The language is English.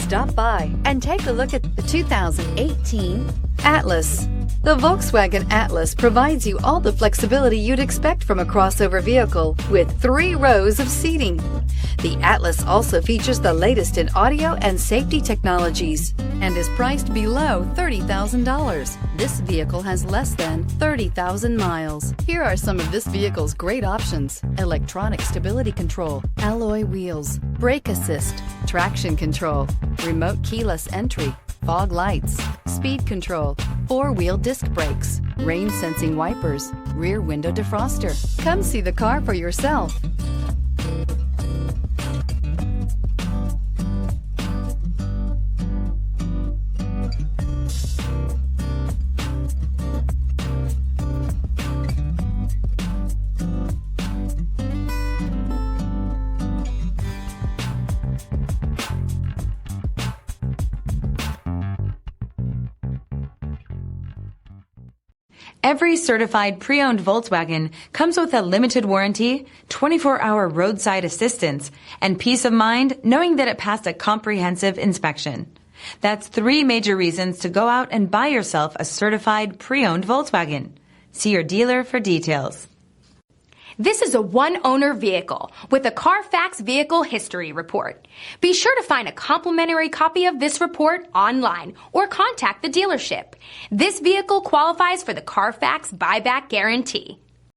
Stop by and take a look at the 2018 Atlas. The Volkswagen Atlas provides you all the flexibility you'd expect from a crossover vehicle with 3 rows of seating. The Atlas also features the latest in audio and safety technologies and is priced below $30,000. This vehicle has less than 30,000 miles. Here are some of this vehicle's great options: electronic stability control, alloy wheels, brake assist, traction control, remote keyless entry, fog lights, speed control, 4-wheel disc brakes, rain sensing wipers, rear window defroster. Come see the car for yourself. Every certified pre-owned Volkswagen comes with a limited warranty, 24-hour roadside assistance, and peace of mind knowing that it passed a comprehensive inspection. That's 3 major reasons to go out and buy yourself a certified pre-owned Volkswagen. See your dealer for details. This is a one-owner vehicle with a CARFAX Vehicle History Report. Be sure to find a complimentary copy of this report online or contact the dealership. This vehicle qualifies for the CARFAX Buyback Guarantee.